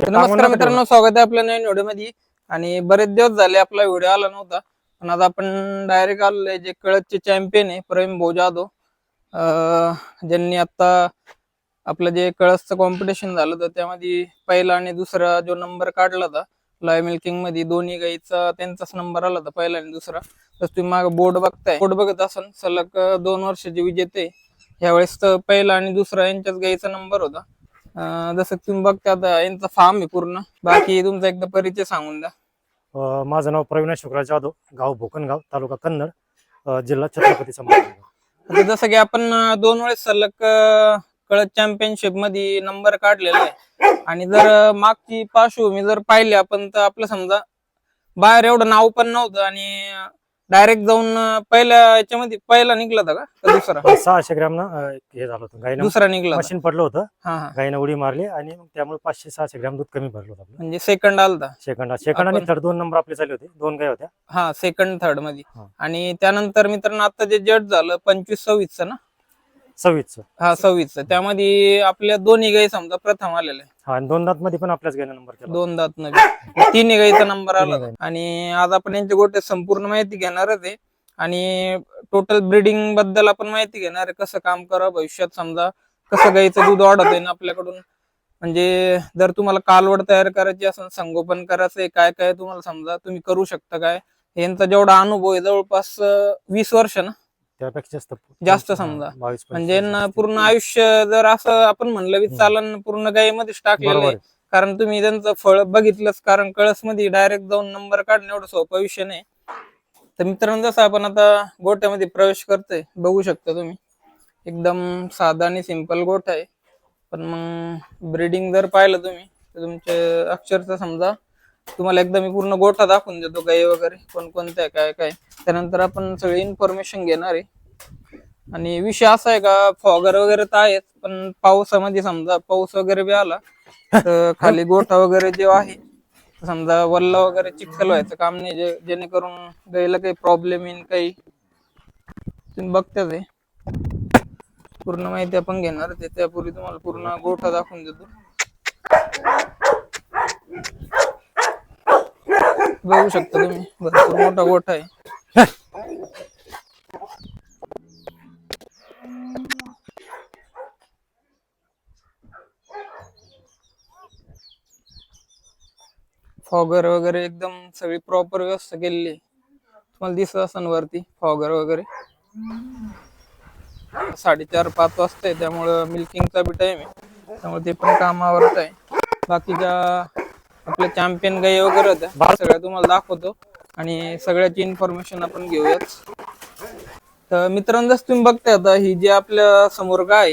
नमस्कार मित्रांनो, स्वागत आहे आपल्या नवीन व्हिडिओ मध्ये. आणि बरेच दिवस झाले आपला व्हिडिओ आला नव्हता, पण आज आपण डायरेक्ट आलोय जे कळसचे चॅम्पियन आहे प्रवीण भाऊ जाधव, ज्यांनी आता आपलं जे कळसचं कॉम्पिटिशन झालं होतं त्यामध्ये पहिला आणि दुसरा जो नंबर काढला होता लाईव्ह मिल्किंग मध्ये, दोन्ही गाईचा त्यांचाच नंबर आला होता, पहिला आणि दुसरा. तर तुम्ही मागे बोर्ड बघताय, बोर्ड बघत असाल, सलग 2 वर्षाचे विजेते. यावेळेस तर पहिला आणि दुसरा यांच्याच गाईचा नंबर होता. जसं तुम्ही बघता आता यांचा फार्म आहे पूर्ण. बाकी तुमचा एकदा परिचय सांगून द्या. माझं नाव प्रवीण शुक्राज जाधव, गाव भोकनगाव, तालुका कन्नड, जिल्हा छत्रपती संभाजीनगर. जसं की आपण 2 वेळेस सलग कळस चॅम्पियनशिप मध्ये नंबर काढलेला आहे. आणि जर मागची पार्श्वभूमी जर पाहिली आपण, तर आपलं समजा बाहेर एवढं नाव पण नव्हतं आणि डायरेक्ट जाऊन पहिल्या याच्यामध्ये पहिला निघला होता का दुसरा? 600 ग्रॅम ना हे झालं होतं, गायनं दुसरा निघला मशीन पडलं होतं. हा, गायनं उडी मारली आणि मग त्यामुळे 500-600 ग्रॅम दूध कमी भरलं होतं आपलं. म्हणजे सेकंड आलता. सेकंड आणि थर्ड 2 नंबर आपले चालले होते, 2 गाय होत्या. हा, सेकंड थर्ड मध्ये. आणि त्यानंतर मित्रांनो आता जे जज झालं 25-26 ना, 26. हा 26, त्यामध्ये आपल्या दोन्ही गाई समजा प्रथम आलेले. हा, आणि 2 दात मध्ये पण आपल्याच गायनं नंबर केला. 2 दात नवी 3 गाईचा नंबर आला. आणि आज आपण यांच्या गोट्यात संपूर्ण माहिती घेणारच आहे आणि टोटल ब्रीडिंग बद्दल आपण माहिती घेणार आहे, कसं काम करावं भविष्यात, समजा कसं गाईचं दूध वाढत आहे ना आपल्याकडून. म्हणजे जर तुम्हाला कालवड तयार करायची असेल, संगोपन करायचंय, काय काय तुम्हाला समजा तुम्ही करू शकता काय. यांचा जेवढा अनुभव आहे जवळपास 20 वर्ष ना, त्यापेक्षा जास्त समजा. म्हणजे यांना पूर्ण आयुष्य जर असं आपण म्हणलं की चालन पूर्ण गाईमध्येच टाकलेलं आहे. कारण तुम्ही त्यांचं फळ बघितलंच, कारण कळस मध्ये डायरेक्ट जाऊन नंबर काढणं एवढं सोपा विषय नाही. तर मित्रांनो, जसं आपण आता गोठ्यामध्ये प्रवेश करतोय, बघू शकता तुम्ही एकदम साधा आणि सिंपल गोठा आहे. पण मग ब्रीडिंग जर पाहिलं तुम्ही तर तुमचे अक्षरशः समजा तुम्हाला एकदा मी पूर्ण गोठा दाखवून देतो, गाई वगैरे कोणकोणत्या काय काय. त्यानंतर आपण सगळी इन्फॉर्मेशन घेणार आहे. आणि विषय असा आहे का, फॉगर वगैरे तर आहेच, पण पावसामध्ये समजा पाऊस वगैरे बी आला तर खाली गोठा वगैरे जे आहे समजा वल्ला वगैरे चिखल व्हायचं काम नाही, जेणेकरून गाईला काही प्रॉब्लेम येईल काही. तुम्ही बघताच आहे, पूर्ण माहिती आपण घेणार आहे. त्यापूर्वी तुम्हाला पूर्ण गोठा दाखवून देतो. बघू शकता तुम्ही, भरपूर मोठा गोठा आहे. फॉगर वगैरे एकदम सगळी प्रॉपर व्यवस्था केलेली आहे. तुम्हाला दिसत असेल वरती फॉगर वगैरे. 4:30-5 वाजता आहे, त्यामुळं मिल्किंगचा बी टाइम आहे, त्यामुळे ते पण कामावरच आहे. बाकीच्या आपल्या चॅम्पियन गाई वगैरे होत्या सगळ्या तुम्हाला दाखवतो आणि सगळ्याची इन्फॉर्मेशन आपण घेऊयात. तर मित्रांनो, जसं तुम्ही बघताय आता ही जी आपल्या समोर गाय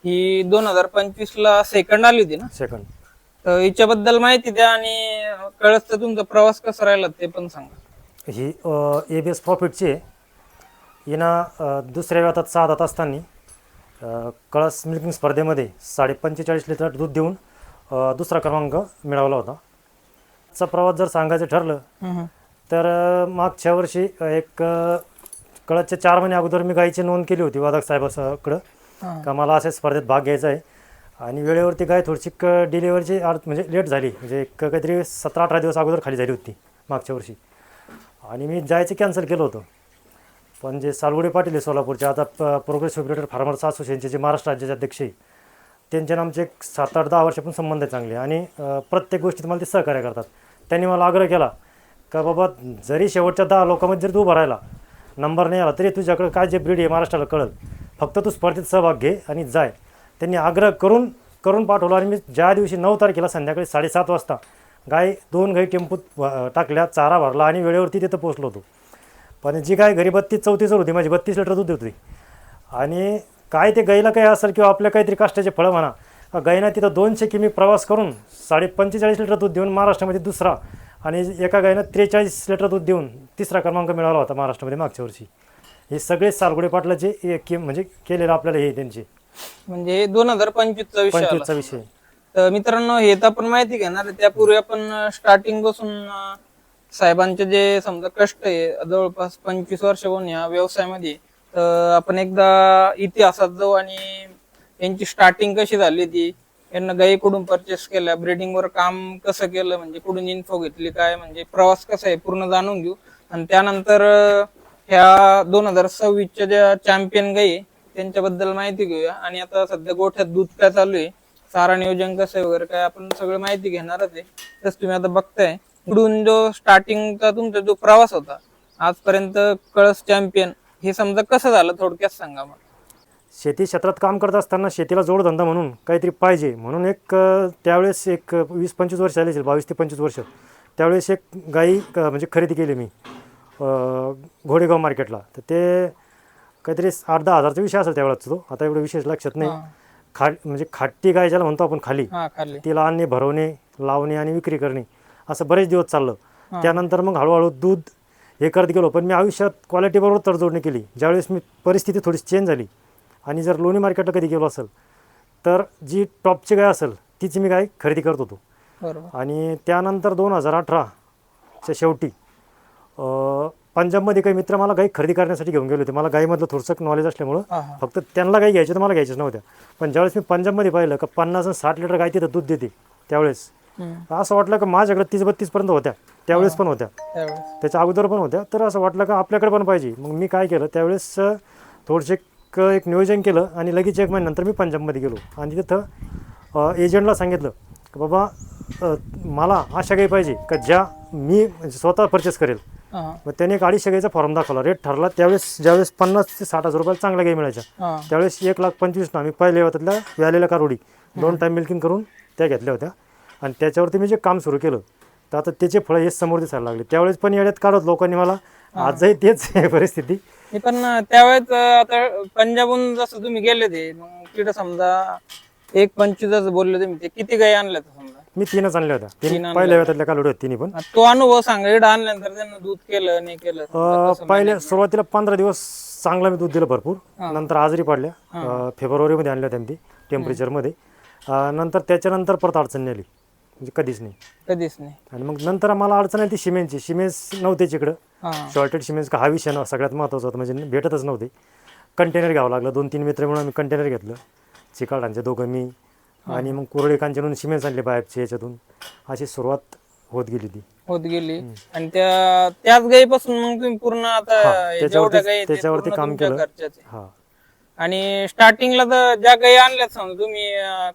ही 2025 ला सेकंड आली होती ना. सेकंड. तर हिच्याबद्दल माहिती द्या आणि कळसचा तुमचा प्रवास कसा राहिला ते पण सांगा. ही ABS प्रॉफिटची आहे. हिनं दुसऱ्या व्यातात 6 दात असताना कळस मिल्किंग स्पर्धेमध्ये 45.5 लिटर दूध देऊन दुसरा क्रमांक मिळवला होता. चा प्रवास जर सांगायचं ठरलं तर मागच्या वर्षी एक कळसच्या 4 महिने अगोदर मी गायीची नोंद केली होती वादक साहेबांकडं, का मला अशा स्पर्धेत भाग घ्यायचा आहे. आणि वेळेवरती गाय थोडीशी डिलिव्हरीची म्हणजे लेट झाली, म्हणजे काहीतरी 17-18 दिवस अगोदर खाली झाली होती मागच्या वर्षी. आणि मी जायचं कॅन्सल केलं होतं. पण जे सालगुडे पाटील आहे सोलापूरचे, आता प्रोग्रेसिव्ह ब्रिडर फार्मर्स असोसिएशनचे जे महाराष्ट्र राज्याचे अध्यक्ष आहे, त्यांचे आमचे एक 7-8-10 वर्षापासून संबंध आहे चांगले. आणि प्रत्येक गोष्टीत मला ते सहकार्य करतात. त्यांनी मला आग्रह केला का बाबा, जरी शेवटच्या 10 लोकांमध्ये जरी तू उभा राहिला, नंबर नाही आला तरी तुझ्याकडे काय जे ब्रीड आहे महाराष्ट्राला कळल, फक्त तू स्पर्धेत सहभाग घे आणि जाय. त्यांनी आग्रह करून पाठवला. आणि मी ज्या दिवशी 9 तारखेला संध्याकाळी 7:30 वाजता 2 गाई टेम्पोत टाकल्या, चारा भरला आणि वेळेवरती तिथं पोचलो होतो. पण जी गाय घरी 32-34 होती, माझी 32 लिटर दूध होती. आणि काय ते गाईला काही असेल किंवा आपल्या काहीतरी कष्टाचे फळं म्हणा, गाईनं तिथं 200 किमी प्रवास करून 45.5 लिटर दूध देऊन महाराष्ट्रामध्ये दुसरा, आणि एका गायनं 43 लिटर दूध देऊन तिसरा क्रमांक मिळाला होता महाराष्ट्रामध्ये मागच्या वर्षी. हे सगळे सालगुडे पाटलाचे म्हणजे केलेलं आपल्याला हे त्यांचे, म्हणजे 2025चा विषय. तर मित्रांनो, हे तर आपण माहिती घेणार आहे. त्यापूर्वी आपण स्टार्टिंग पासून साहेबांचे जे समजा कष्ट आहे जवळपास 25 वर्ष होऊन या व्यवसायामध्ये, तर आपण एकदा इतिहासात जाऊ आणि यांची स्टार्टिंग कशी झाली ती, यांना गाई कुठून परचेस केल्या, ब्रीडिंग वर काम कसं केलं, म्हणजे कुठून इन्फो घेतली, काय म्हणजे प्रवास कसा आहे पूर्ण जाणून घेऊ. आणि त्यानंतर ह्या 2026च्या ज्या चॅम्पियन गाई आहे, त्यांच्याबद्दल माहिती घेऊया. आणि आता सध्या गोठ्यात दूध काय चालू आहे, चारा नियोजन कसं आहे वगैरे काय आपण सगळं माहिती घेणारच आहे. तसं तुम्ही आता बघताय इकडून जो स्टार्टिंगचा तुमचा जो प्रवास होता आजपर्यंत कळस चॅम्पियन, हे समजा कसं झालं थोडक्यात सांगा मला. शेती क्षेत्रात काम करत असताना शेतीला जोडधंदा म्हणून काहीतरी पाहिजे म्हणून त्यावेळेस 20-25 वर्ष झाली असेल, 22 ते 25 वर्ष. त्यावेळेस एक गाई म्हणजे खरेदी केली मी घोडेगाव मार्केटला. तर ते काहीतरी 8-10 हजारचा विषय असेल त्यावेळेस तो, आता एवढं विशेष लक्षात नाही. म्हणजे खाटी गाय ज्याला म्हणतो आपण खाली, तिला आणणे, भरवणे, लावणे आणि विक्री करणे असं बरेच दिवस चाललं. त्यानंतर मग हळूहळू दूध हे करत गेलो. पण मी आयुष्यात क्वालिटीबरोबर तडजोडणी केली. ज्यावेळेस मी परिस्थिती थोडी चेंज झाली आणि जर लोणी मार्केटला कधी गेलो असेल तर जी टॉपची गाय असेल तीच मी गाय खरेदी करत होतो. आणि त्यानंतर 2018च्या शेवटी पंजाबमध्ये काही मित्र मला गाई खरेदी करण्यासाठी घेऊन गेले होते. मला गाईमधलं थोडंसं नॉलेज असल्यामुळं फक्त त्यांना गाई घ्यायची तर मला घ्यायचीच नव्हत्या. पण ज्यावेळेस मी पंजाबमध्ये पाहिलं का 50 आणि 60 लिटर गाय तिथं दूध देते, त्यावेळेस असं वाटलं की माझ्याकडे 30-32 पर्यंत होत्या, त्यावेळेस पण होत्या, त्याच्या अगोदर पण होत्या. तर असं वाटलं का आपल्याकडे पण पाहिजे. मग मी काय केलं त्यावेळेस थोडंसे एक नियोजन केलं आणि लगेच 1 महिन्यानंतर मी पंजाबमध्ये गेलो आणि तिथं एजंटला सांगितलं की बाबा मला अशा गाई पाहिजे का ज्या मी स्वतः परचेस करेल. मग त्याने एक 250 गाईचा फॉर्म दाखवला, रेट ठरला. त्यावेळेस ज्यावेळेस 50 ते 60 हजार रुपयाला चांगल्या गाई मिळायच्या, त्यावेळेस 1,25,000 आम्ही पहिल्या त्यातल्या व्यालेल्या कारोडी 2 टाईम मिल्किंग करून त्या घेतल्या होत्या. आणि त्याच्यावरती मी जे काम सुरू केलं तर आता त्याचे फळं हे समोर दिसायला लागले. त्यावेळेस पण येड्यात काढत लोकांनी मला, आजही तेच परिस्थिती. पण त्यावेळेस आता पंजाबहून जसं तुम्ही गेले ते, मग तिथं समजा 1.25 बोलले तुम्ही, ते किती गाई आणल्या समजा? मी 3च आणल्या होत्या. 3 पहिल्या वेळातल्या कालोडी होत्या तिन्ही पण. तो अनुभव सांगा, इकडं आणल्यानंतर त्यांना दूध केलं नाही केलं. पहिल्या सुरुवातीला 15 दिवस चांगला मी दूध दिलं भरपूर. नंतर आजारी पडल्या, फेब्रुवारीमध्ये आणल्या होत्या ती टेम्परेचरमध्ये. नंतर त्याच्यानंतर परत अडचण नाही आली, म्हणजे कधीच नाही. आणि मग नंतर मला अडचण आली ती सिमेंटची. सिमेंट्स नव्हते इकडं, शॉर्टेड सिमेंट्स का हा विषय ना सगळ्यात महत्त्वाचा होता, म्हणजे भेटतच नव्हते. कंटेनर घ्यावं लागलं. 2-3 मित्र म्हणून आम्ही कंटेनर घेतलं, चिकाडांचे दोघं मी. आणि मग कुरळे कांचनून सिमेंट्स आणले बाहेरचे, याच्यातून अशी सुरुवात होत गेली. आणि त्याच गाईपासून मग तुम्ही पूर्ण आता त्याच्यावरती काम केलं. आणि स्टार्टिंगला तर ज्या गाई आणल्यात समजा तुम्ही,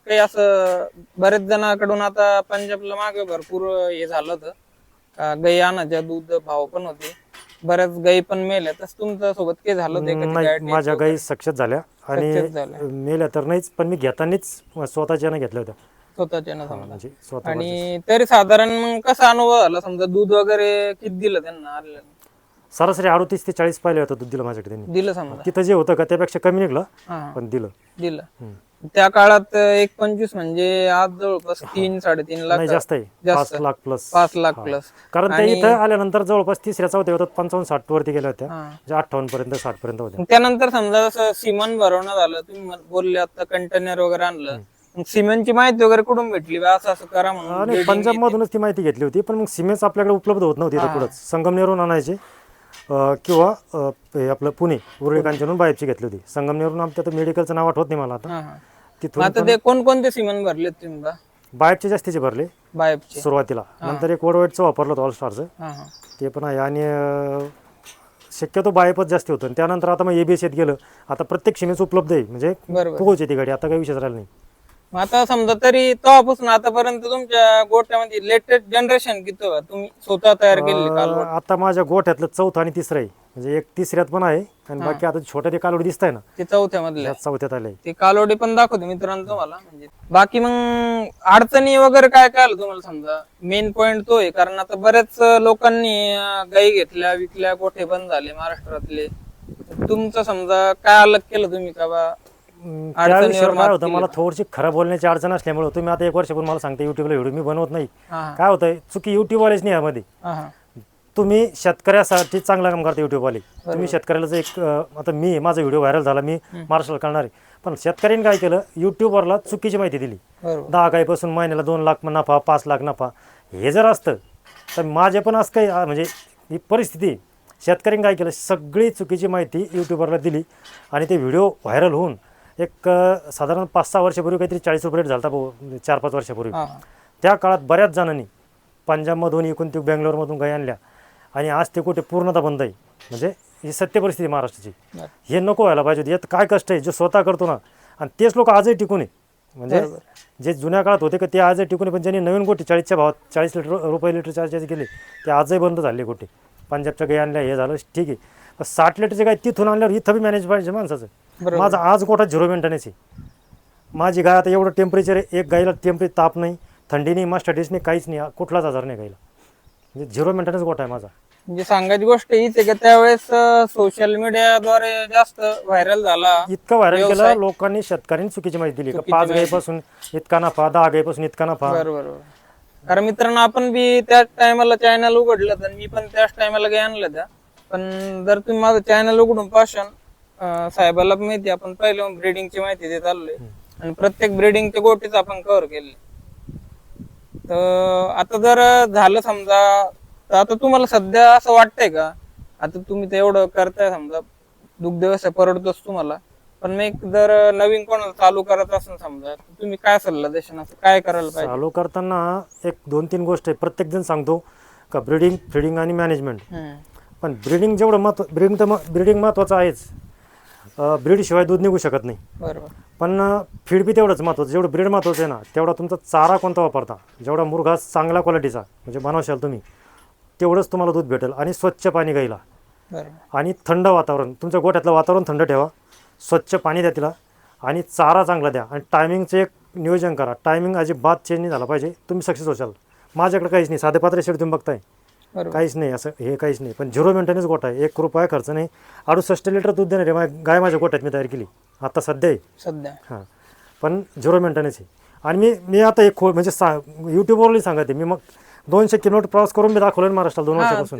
काही असं बरेच जणांकडून आता पंजाबला मागे भरपूर हे झालं होतं, गाई आणायच्या, दूध भाव पण होते, बऱ्याच गाई पण मेल्या. तसं तुमच्या सोबत काही झालं नाही, माझ्या गाई सक्सेस झाल्या आणि मेल्या तर नाहीच, पण मी घेतानाच स्वतःच्या घेतल्या होत्या. स्वतःच्या. आणि तरी साधारण मग कसा अनुभव झाला समजा, दूध वगैरे किती दिलं त्यांना आणलं? सरासरी 38 ते 40 पाहिलं होतं दूध दिलं माझ्याकडे त्यांनी. दिलं समजा तिथं जे होतं का त्यापेक्षा कमी निघलं, पण दिलं. त्या काळात 1.25 म्हणजे आज जवळपास 3-3.5 लाख. जास्त आहे, 5 लाख प्लस. 5 लाख प्लस. कारण त्या इथं आल्यानंतर जवळपास 3ऱ्या-4थ्या होतात, 55-60 वरती गेल्या होत्या, 58 पर्यंत 60 पर्यंत होत्या. त्यानंतर समजा जसं सिमन भरवणं झालं, तुम्ही बोलले आता कंटेनर वगैरे आणलं, मग सिमेंटची माहिती वगैरे कुठून भेटली, असं करा म्हणून? पंजाब मधूनच ती माहिती घेतली होती. पण मग सिमेंट आपल्याकडे उपलब्ध होत नव्हती पुढंच, संगमनेरहून आणायचे किंवा आपलं पुणे उरळी कांचनून बाहेरची घेतली होती. संगमनेरहून आमच्या मेडिकलचं नाव आठवत नाही मला आता. तिथून आता ते कोणकोणते सिमेंट भरले तुम्ही? बायपचे जास्तीचे भरले सुरुवातीला. नंतर एक वडवाईटचं वापरलं होतं, ऑलस्टारचं, ते पण आहे. आणि शक्यतो बायपच जास्ती होतं. त्यानंतर आता मग एबीएस येत गेलं. आता प्रत्येक सिमेंट उपलब्ध आहे, म्हणजे पोहोच येते गाडी, आता काही विषय राहिला नाही. आता समजा तरी तेव्हापासून आतापर्यंत तुमच्या गोठ्यामध्ये लेटेस्ट जनरेशन किती तुम्ही स्वतः तयार केली? आता माझ्या गोठ्यातलं 4थं आणि 3रं आहे, म्हणजे एक 3ऱ्यात पण आहे. आणि बाकी आता छोट्या ते कालोडी दिसत आहे ना, ते 4थ्या 4थ्यात आले. ते कालोडी पण दाखवते मित्रांनो तुम्हाला. म्हणजे बाकी मग अडचणी वगैरे काय काय आलं तुम्हाला? समजा मेन पॉइंट तो आहे, कारण आता बऱ्याच लोकांनी गाई घेतल्या, विकल्या, गोठे बंद झाले महाराष्ट्रातले. तुमचं समजा काय अलग केलं तुम्ही का बा? त्या विषयावर काय होतं, मला थोडीशी खरं बोलण्याची अडचण असल्यामुळे तुम्ही आता 1 वर्षापूर्वी मला सांगता युट्यूबला व्हिडिओ मी बनवत नाही. काय होतंय, चुकी युट्यूबवालेच नाही यामध्ये. तुम्ही शेतकऱ्यासाठी चांगलं काम करता युट्यूबवाले. तुम्ही शेतकऱ्याला एक, आता माझा व्हिडिओ व्हायरल झाला, मी महाराष्ट्राला करणार आहे, पण शेतकऱ्यांनी काय केलं, युट्यूबवरला चुकीची माहिती दिली. 10 गाईपासून महिन्याला 2 लाख नफा, 5 लाख नफा, हे जर असतं तर माझे पण असं काही, म्हणजे ही परिस्थिती. शेतकऱ्यांनी काय केलं, सगळी चुकीची माहिती युट्यूबवरला दिली आणि ते व्हिडिओ व्हायरल होऊन एक साधारण 5-6 वर्षापूर्वी काहीतरी 40 रुपये रेट झाला भाऊ, 4-5 वर्षापूर्वी. हा. त्या काळात बऱ्याच जणांनी पंजाबमधून इकून ते बेंगलोरमधून गाई आणल्या आणि आज ते कुठे पूर्णतः बंद आहे. म्हणजे ही सत्य परिस्थिती आहे महाराष्ट्राची. बरं. हे नको व्हायला पाहिजे. यात काय कष्ट आहे, जे स्वतः करतो ना, आणि तेच लोक आजही टिकून आहे. म्हणजे बरोबर. जे जुन्या काळात होते का ते आजही टिकून आहे, पण ज्यांनी नवीन गोटी 40च्या भावात 40 रुपये लिटर चार्जेस गेले ते आजही बंद झाले गोटे. पंजाबच्या गाई आणल्या हे झालं ठीक आहे, पण 60 लिटरचे गाय तिथून आणल्यावर इथं बी मॅनेज पाहिजे माणसाचं. बरोबर. माझा आज गोठा 0 मेंटेनन्स आहे. माझी गाय आता एवढं टेम्परेचर आहे, एक गाईला टेम्परेचर ताप नाही, थंडी नाही, मास्टर्डिस नाही, काहीच नाही, कुठलाच आजार नाही गाईला. म्हणजे 0 मेंटेनन्स गोठा आहे माझा. म्हणजे सांगायची गोष्ट हीच आहे की त्यावेळेस सोशल मीडियाद्वारे जास्त व्हायरल झाला. इतकं व्हायरल व्यवसाय- केलं लोकांनी, शेतकऱ्यांनी चुकीची माहिती दिली का चुकीची 5 माहिती. गाईपासून इतका नफा, 10 गाईपासून इतका नफा. बरोबर. कारण मित्रांनो आपण बी त्याच टायमाला चॅनल उघडलं तर मी पण त्याच टायमाला काही आणलं त्या. पण जर तुम्ही माझं चॅनल उघडून पाहशाल, साहेबाला पण माहिती आपण पहिले ब्रीडिंगची माहिती देत आलोय आणि प्रत्येक ब्रीडिंगचे गोटीच आपण कव्हर केले. तर आता जर झालं समजा, तर आता तुम्हाला सध्या असं वाटतंय का, आता तुम्ही तर एवढं करताय समजा, दुग्ध व्यवसाय परवडतोच तुम्हाला, पण मग जर नवीन कोणाला चालू करत असेल समजा, तर तुम्ही काय सल्ला देशाल, असं काय करायला पाहिजे? चालू करताना एक 2-3 गोष्ट आहे. प्रत्येक जण सांगतो का ब्रीडिंग, फिडिंग आणि मॅनेजमेंट. पण ब्रीडिंग जेवढं ब्रीडिंग महत्त्वाचं आहेच. ब्रीड शिवाय दूध निघू शकत नाही. बरोबर. पण फीड बी तेवढंच महत्त्वाचं. जेवढं ब्रीड महत्त्वाचं आहे ना, तेवढा तुमचा चारा कोणता वापरता, जेवढा मुरघा चांगल्या क्वालिटीचा म्हणजे बनवशाल तुम्ही, तेवढंच तुम्हाला दूध भेटेल. आणि स्वच्छ पाणी गाईला, बरोबर. आणि थंड वातावरण, तुमच्या गोठ्यातलं वातावरण थंड ठेवा, स्वच्छ पाणी द्या तिला, आणि चारा चांगला द्या, आणि टायमिंगचं एक नियोजन करा. टायमिंग अजिबात चेंज नाही झाला पाहिजे, तुम्ही सक्सेस होशाल. माझ्याकडे काहीच नाही, साधे पात्रे शेड तुम्ही बघताय, बरोबर. काहीच नाही असं, हे काहीच नाही. पण 0 मेंटेनन्स गोठा आहे, 1 रुपया खर्च नाही. 68 लिटर दूध देणार आहे गाय माझ्या गोठ्यात मी तयार केली आता सध्या आहे. सध्या हां, पण 0 मेंटेनन्स आहे. आणि मी आता एक म्हणजे यूट्यूबवरही सांगते मी, मग 200 किलोमीटर प्रवास करून मी दाखवलं महाराष्ट्राला 2 वर्षापासून.